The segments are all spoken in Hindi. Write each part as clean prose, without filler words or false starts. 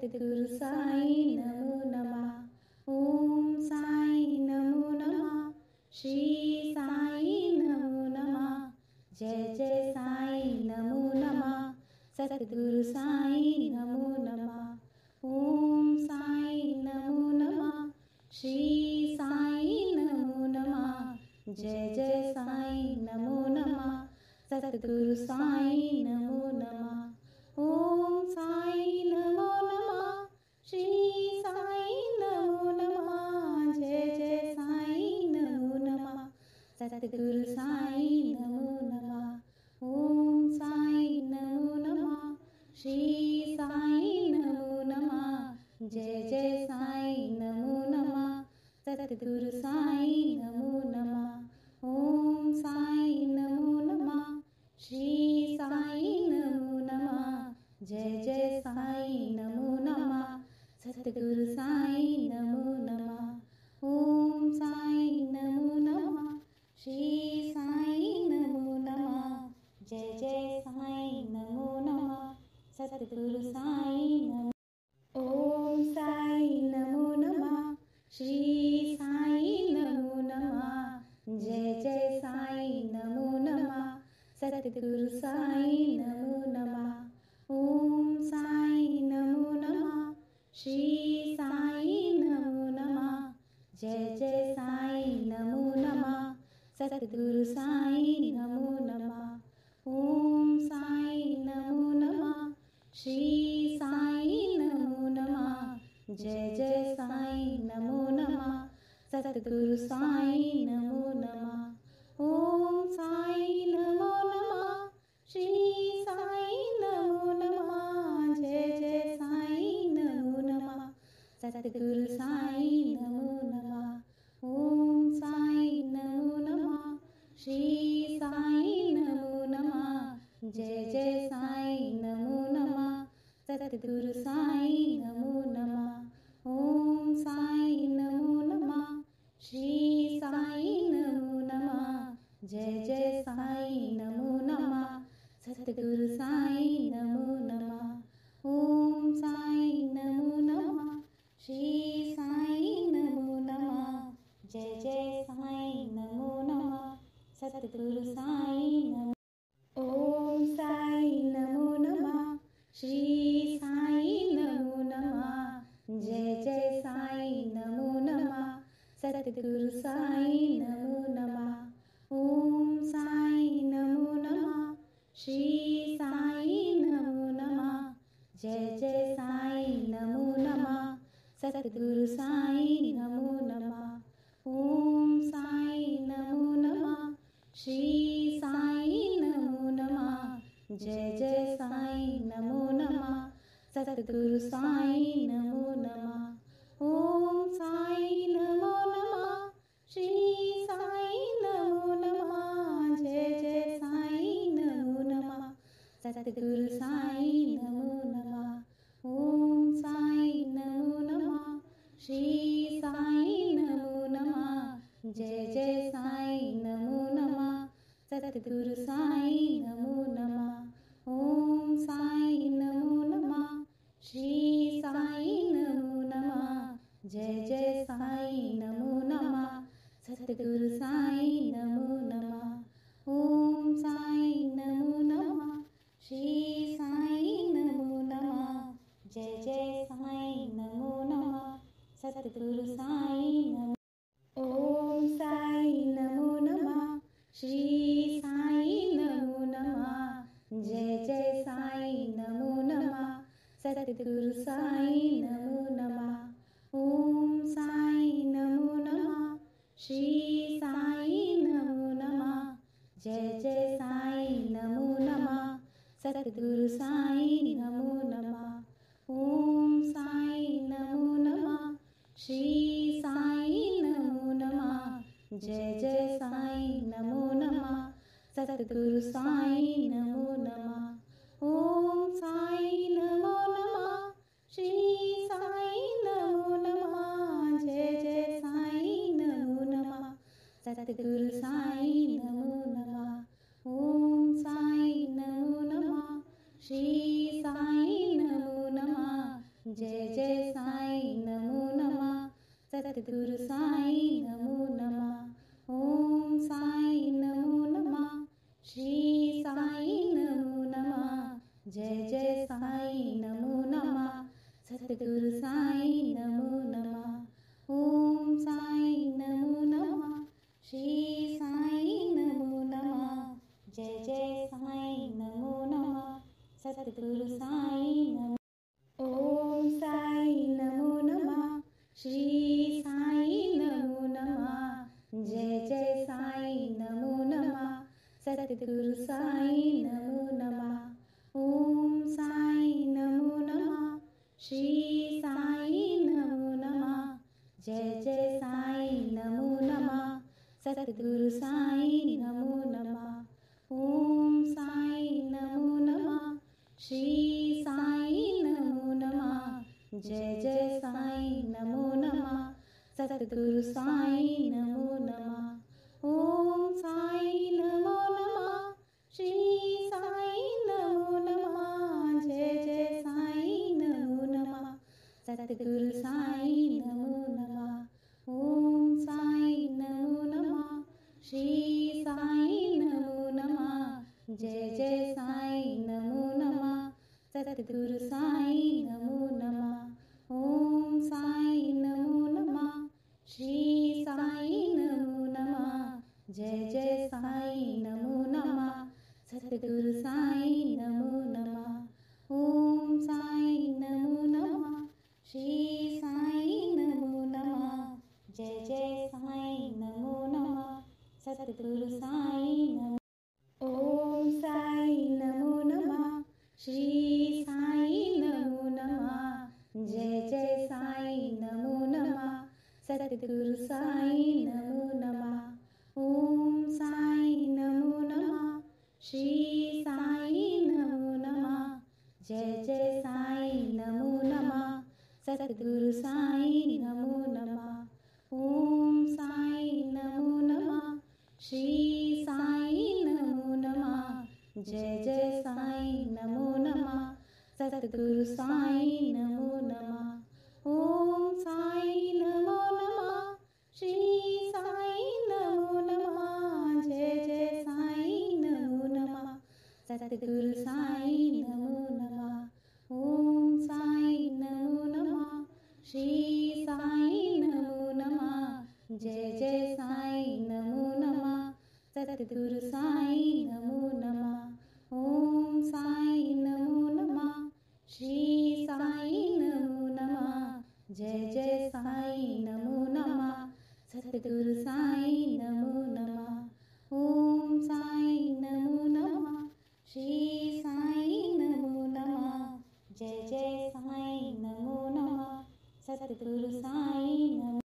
सद्गुरु साई नमो नमः। ओम साई नमो नमः। श्री साई नमो नमः। जय जय साई नमो नमः। सद्गुरु साई नमो नमः। ओम साई नमो नमः। श्री साई नमो नमः। जय जय साई नमो नमः। सद्गुरु साई नमो नमः। ओम साई नमो नमः। श्री साई नमो नमः। जय जय साई नमो नमः। सद्गुरु साई नमो नमः। ओम साई नमो नमः। श्री साई नमो नमः। जय जय साई नमो नमः। सद्गुरु साई नमो नमः। ओम साई नमो नमः। श्री साई नमो नमः। जय जय साई नमो नमः। सद्गुरु साई नमो नमः। ओम साई नमो नमः। श्री साई नमो नमः। जय जय साई नमो नमः। सद्गुरु साई नमो। ओम साई नमो नमः। श्री साई नमो नमः। जय जय साई नमो नमः। सद्गुरु साई नमो नमः। ओम साई नमो नमः। श्री साई नमो नमः। जय जय साई नमो नमः। सद्गुरु साई नमो नमः। ओम साई नमो नमः। श्री साई नमो नमः। जय जय साई नमो नमः। सद्गुरु साई नमो नमः। ओम साई नमो नमः। श्री साई नमो नमः। जय जय साई नमो नमः। सद्गुरु साई नमो नमः। ओम साई नमो नमः। श्री साई नमो नमः। जय जय साई नमो नमः। सद्गुरु साई नमो नमः। ओम साई नमो नमः। श्री साई नमो नमः। जय जय साई नमो नमः। सद्गुरु साई नमो नमः। ओम साई नमो नमः। श्री साई नमो नमः। जय जय साई नमो नमः। सद्गुरु साई नमो। ओम साई नमो नमः। श्री साई नमो नमः। जय जय साई नमो नमः। सद्गुरु साई नमो नमः। ओम साई नमो नमः। श्री साई नमो नमः। जय जय साई नमो नमः। सद्गुरु साई नमो नमः। ओम साई नमो नमः। श्री साई नमो नमः। जय जय साई नमो नमः। सद्गुरु साई नमो नमः। ओम साई नमो नमः। श्री साई नमो नमः। जय जय साई नमो नमः। सद्गुरु साई नमो नमः। ओम साई नमो नमः। श्री साई नमो नमः। जय जय साई नमो नमः। सद्गुरु साई नमो नमः। ओम साई नमो नमः। श्री साई नमो नमः। जय जय साई नमो नमः। सद्गुरु साई नमो नमः। ओम साई नमो नमः। श्री साई नमो नमः। जय जय साई नमो नमः। सद्गुरु साई नमो। ओम साई नमो नमः। श्री साई नमो नमः। जय जय साई नमो नमः। सद्गुरु साई नमो नमः। ओम साई नमो नमः। श्री साई नमो नमः। जय जय साई नमो नमः। सद्गुरु साई नमो नमः। ओम साई नमो नमः। श्री साई नमो नमः। जय जय साई नमो नमः। सद्गुरु साई नमो नमः। ओम साई नमो नमः। श्री साई नमो नमः। जय जय साई नमो नमः। सद्गुरु साई नमो नमः। ओम साई नमो नमः। श्री साई नमो नमः। जय जय साईं नमो नमः। सतगुरु साईं नमो नमः। ओम साईं नमो नमः। श्री साईं नमो नमः। जय जय साईं नमो नमः। सतगुरु साईं नमो नमः। ओम साईं नमो नमः। श्री साईं नमो नमः। जय जय साईं नमो नमः। सतगुरु साईं नमो। ओम साईं नमो नमः। श्री साईं नमो नमः। जय जय साईं नमो नमः। सतगुरु साईं नमो नमः। ओम साईं नमो नमः। श्री साईं नमो नमः। जय जय साईं नमो नमः। सतगुरु साईं नमो नमः। ओम साईं नमो नमः। श्री साईं नमो नमः। जय जय साईं नमो नमः। सतगुरु साईं नमो नमः। ओम साईं नमो नमः। श्री साईं नमो नमः। जय जय साईं नमो नमः। सतगुरु साईं नमो नमः। ओम साईं नमो नमः। श्री साईं नमो नमः। जय जय साईं नमो नमः। सतगुरु साईं नमो नमः। ओम साईं नमो नमः। श्री साईं नमो नमः। जय जय साईं नमो नमः। सतगुरु साईं नमो नमः। ओम साईं नमो नमः। श्री साईं नमो नमः। जय जय साईं नमो नमः। सतगुरु साईं नमो। ओम साईं नमो नमः। श्री साईं नमो नमः। जय जय साईं नमो नमः। सतगुरु साईं नमो नमः। ओम साईं नमो नमः। श्री साईं नमो नमः। जय जय साईं नमो नमः। सतगुरु साईं नमो नमः। ओम साईं नमो नमः। श्री साईं नमो नमः। जय जय साईं नमो नमः। सतगुरु साईं नमो नमः। ओम साईं नमो नमः। श्री साईं नमो नमः। जय जय साईं नमो नमः। सतगुरु साईं नमो नमः। ओम साईं नमो नमः। श्री साईं नमो नमः। जय जय साईं नमो नमः। सतगुरु साईं नमो नमः। ओम साईं नमो नमः। श्री साईं नमो नमः। जय जय साईं नमो नमः। सतगुरु साईं नमो नमः। ओम साईं नमो नमः। श्री साईं नमो नमः। जय जय साईं नमो नमः। सतगुरु साईं नमो।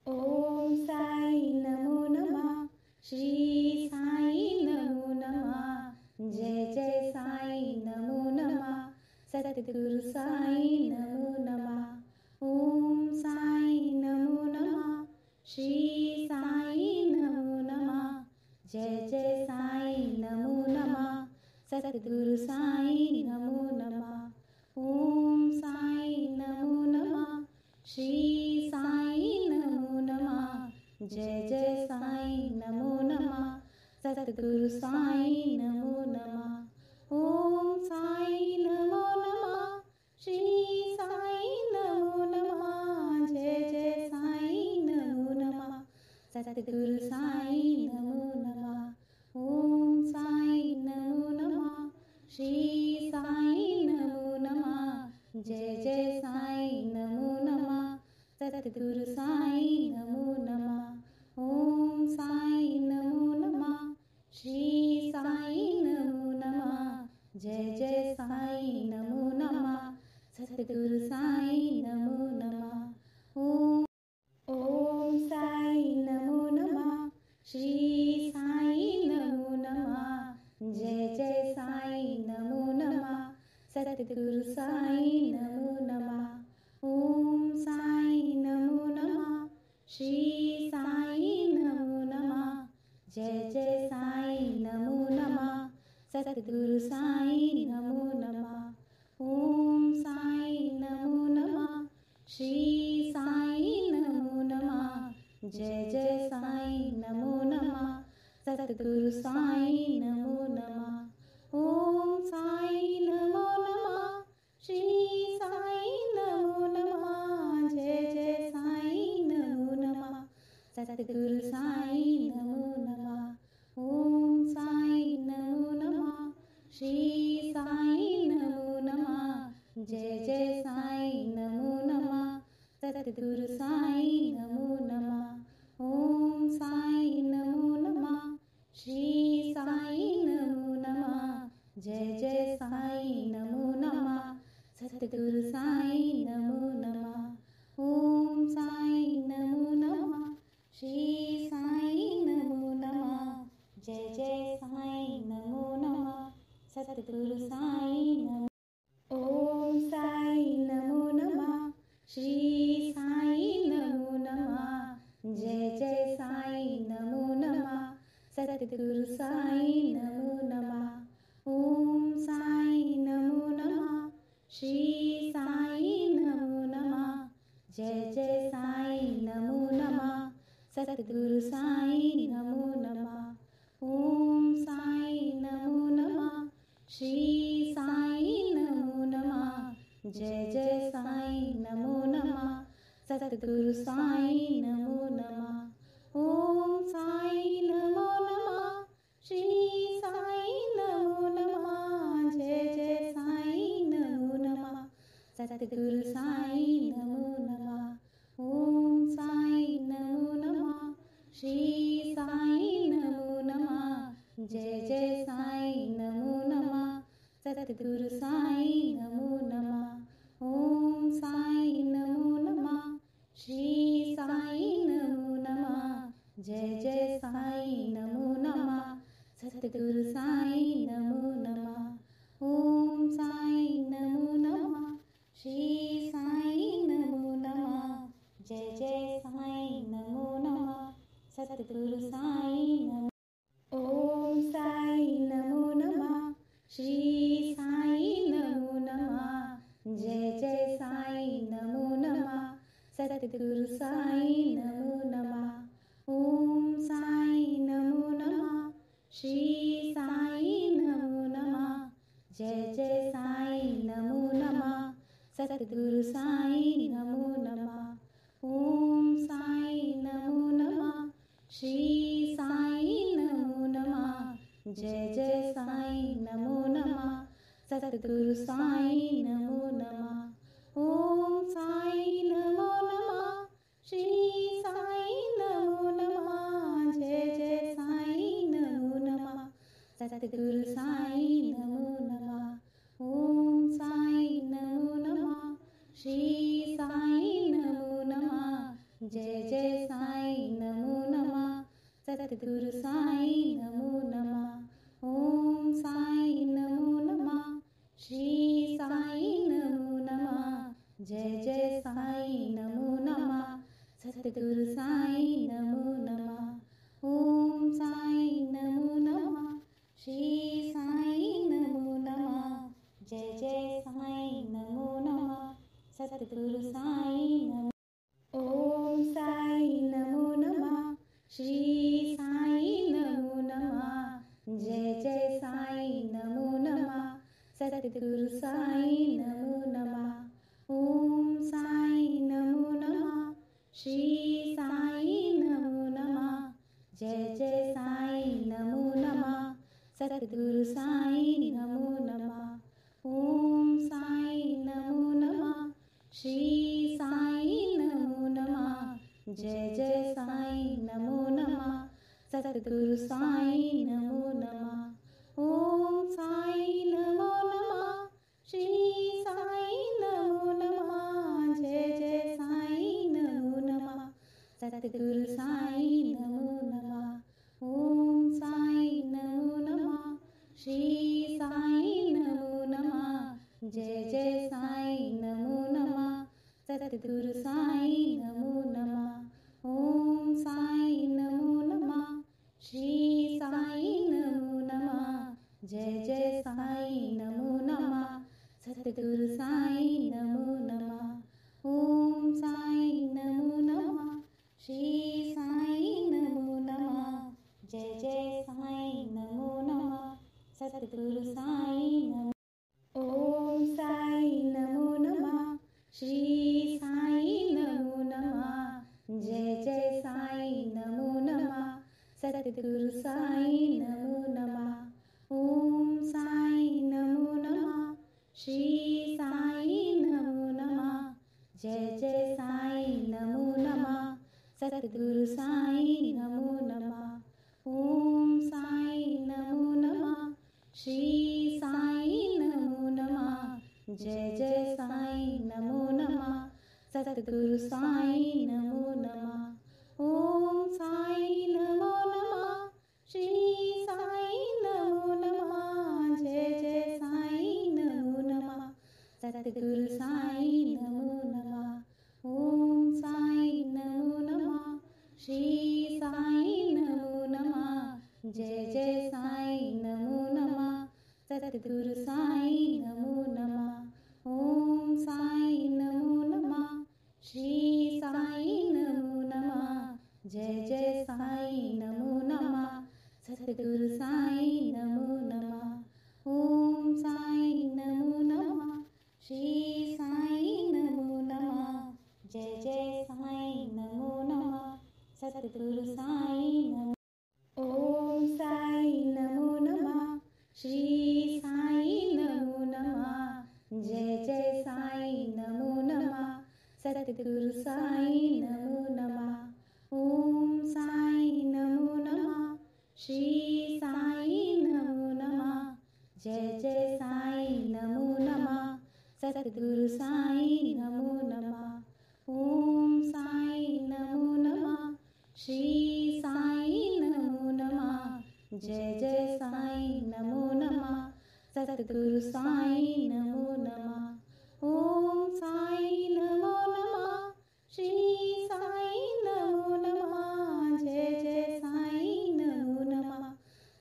ओम साईं नमो नमः। श्री साईं नमो नमः। जय जय साईं नमो नमः। सतगुरु साईं नमो नमः। ओम साईं नमो नमः। श्री साईं नमो नमः। जय जय साईं नमो नमः। सतगुरु साईं नमो नमः। ओम साईं नमो नमः। श्री साईं नमो नमः। जय जय साईं नमो नमः। सतगुरु साईं नमो नमः। ओम साईं नमो नमः। श्री साईं नमो नमः। जय जय साईं नमो नमः। सतगुरु साईं नमो नमः। ओम साईं नमो नमः। श्री साईं नमो नमः। जय जय साईं नमो नमः। सतगुरु साईं नमो नमः। ओम साईं नमो नमः। श्री साईं नमो नमः। जय जय साईं नमो नमः। सतगुरु साईं नमो नमः। ओम साईं नमो नमः। श्री साईं नमो नमः। जय जय साईं नमो नमः। सतगुरु साईं नमो नमः। ओम साईं नमो नमः। श्री साईं नमो नमः। जय जय साईं नमो नमः। सतगुरु साईं नमो नमः। ओम साईं नमो नमः। जय जय साईं नमो नमः सतगुरु साईं नमो नमः ओम साईं नमो नमः श्री साईं नमो नमः जय जय साईं नमो नमः सतगुरु साईं नमो नमः ओम साईं नमो नमः श्री साईं नमो नमः जय जय साईं नमो नमः सतगुरु साईं नमो नमः ओम साईं नमो नमः श्री साईं नमो नमः जय जय साईं नमो नमः सतगुरु साईं नमो नमः ओम साईं नमो नमः श्री साईं नमो नमः जय जय साईं नमो नमः सतगुरु साईं नमो ओम साईं नमो नमः श्री साईं नमो नमः जय जय साईं नमो नमः सतगुरु साईं नमो नमः ओम साईं नमो नमः श्री साईं नमो नमः जय जय साईं नमो नमः सतगुरु साईं नमो नमः ओम साईं नमो नमः श्री साईं नमो नमः जय जय साईं नमो नमः सतगुरु साईं नमो नमः ओम साईं नमो नमः श्री साईं नमो नमः जय जय साईं नमो नमः सतगुरु साईं नमो नमः ओम साईं नमो नमः श्री साईं नमो नमः जय जय साईं नमो नमः सतगुरु साईं नमो नमः ओम साईं नमो नमः श्री साईं नमो नमः जय जय साईं नमो नमः सतगुरु साईं नमो नमः ओम साईं नमो नमः श्री साईं नमो नमः जय जय साईं नमो नमः सतगुरु साईं नमो ओम साईं नमो नमः श्री साईं नमो नमः जय जय साईं नमो नमः सतगुरु साईं नमो नमः ओम साईं नमो नमः श्री साईं नमो नमः जय जय साईं नमो नमः सतगुरु साईं नमो नमः ओम साईं नमो नमः श्री साईं नमो नमः जय जय साईं नमो नमः सतगुरु साईं नमो नमः ओम साईं नमो नमः श्री साईं नमो नमः जय जय साईं नमो नमः सतगुरु साईं नमो नमः ओम साईं नमो नमः श्री साईं नमो नमः जय जय साईं नमो नमः सतगुरु साईं नमो नमः ओम साईं नमो नमः श्री साईं नमो नमः जय जय साईं नमो नमः सतगुरु साईं नमो नमः ओम साईं नमो नमः श्री साईं नमो नमः जय जय साईं नमो नमः सतगुरु साईं नमो ओम साईं नमो नमः श्री साईं नमो नमः जय जय साईं नमो नमः सतगुरु साईं नमो नमः ओम साईं नमो नमः श्री साईं नमो नमः जय जय साईं नमो नमः सतगुरु साईं नमो नमः ओम साईं नमो नमः श्री साईं नमो नमः जय जय साईं नमो नमः सतगुरु साईं नमो नमः ओम साईं नमो नमः श्री साईं नमो नमः जय जय साईं नमो नमः सतगुरु साईं नमो नमः ओम साईं नमो नमः श्री साईं नमो नमः जय जय साईं नमो नमः सतगुरु साईं नमो नमः ओम साईं नमो नमः श्री साईं सतगुरु साई नमो नमः। ओम साई नमो नमः। श्री साई नमो नमः। जय जय साई नमो नमः। सतगुरु साई नमो नमः। ओम साई नमो नमः। श्री साई नमो नमः। जय जय साई नमो नमः। सतगुरु साई नमो नमः। ओम साई नमो नमः। श्री साई नमो नमः। जय जय साई नमो नमः। सतगुरु साई नमो नमः। ओम साई नमो नमः। श्री साई नमो नमः। जय जय साई नमो नमः। सतगुरु साई नमो नमः। ओम साई नमो नमः। श्री साई नमो नमः। जय जय साई नमो नमः। सतगुरु साई नमो नमः। ओम साई नमो नमः। श्री साई नमो नमः। जय जय साई नमो नमः। सतगुरु साई नमो। ओम साई नमो नमः। श्री साई नमो नमः। जय जय साई नमो नमः। सतगुरु साई नमो नमः। ओम साई नमो नमः। श्री साई नमो नमः। जय जय साई नमो नमः। सतगुरु साई नमो नमः। ओम साई नमो नमः। श्री साई नमो नमः। जय जय साई नमो नमः। सतगुरु साई नमो नमः। ओम साई नमो नमः। श्री साई नमो नमः। जय जय साई नमो नमः।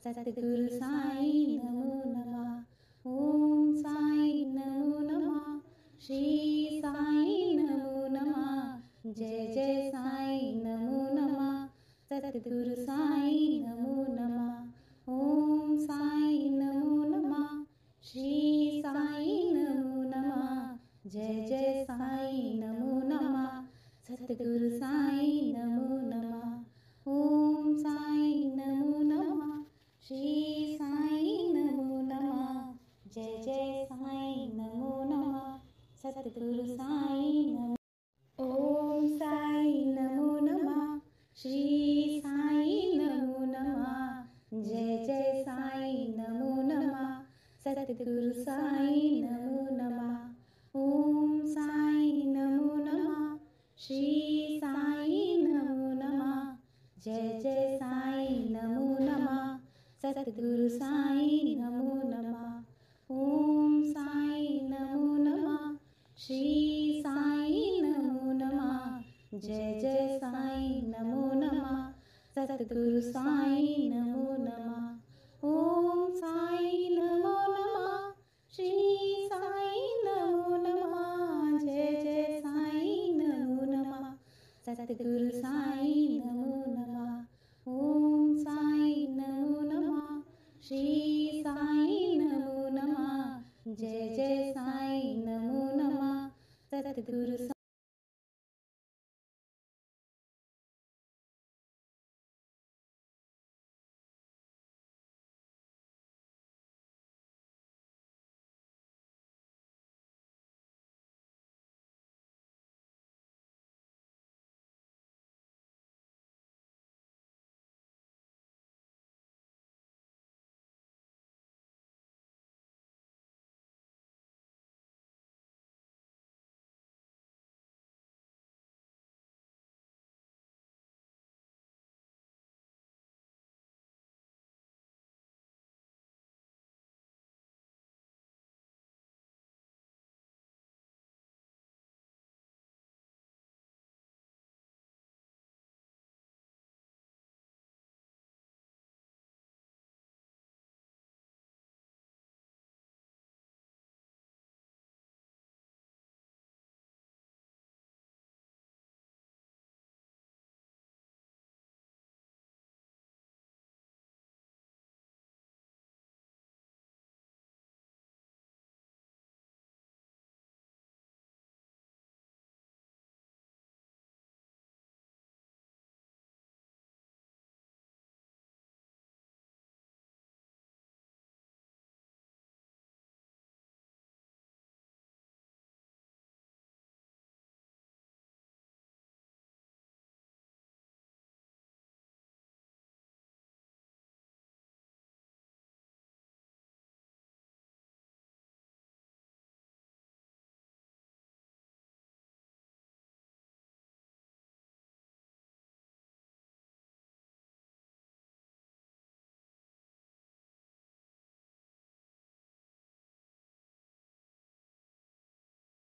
सतगुरु साई नमो नमः। ओम साई नमो नमः। श्री साई नमो नमः। जय जय साई नमो नमः। सतगुरु साई नमो नमः। ओम साई नमो नमः। श्री साई नमो नमः। जय जय साई नमो नमः। सतगुरु साई नमो नमः। ओम साई नमो नमः। श्री साई नमो नमः। जय जय साई नमो नमः। सतगुरु साई नमो। ओम साई नमो नमः। श्री साई नमो नमः। जय जय साई नमो नमः। सतगुरु साई नमो नमः। ओम साई नमो नमः। श्री साई नमो नमः। जय जय साई नमो नमः। सतगुरु साई नमो नमः। ओम साई नमो नमः। श्री साई नमो नमः। जय जय साई नमो नमः। सतगुरु साई नमो नमः। ओम साई नमो नमः। श्री साई नमो नमः। जय जय साई नमो नमः। सतगुरु साई नमो नमः। ओम साई नमो नमः। श्री साई नमो नमः। जय जय साई नमो नमः। सतगुरु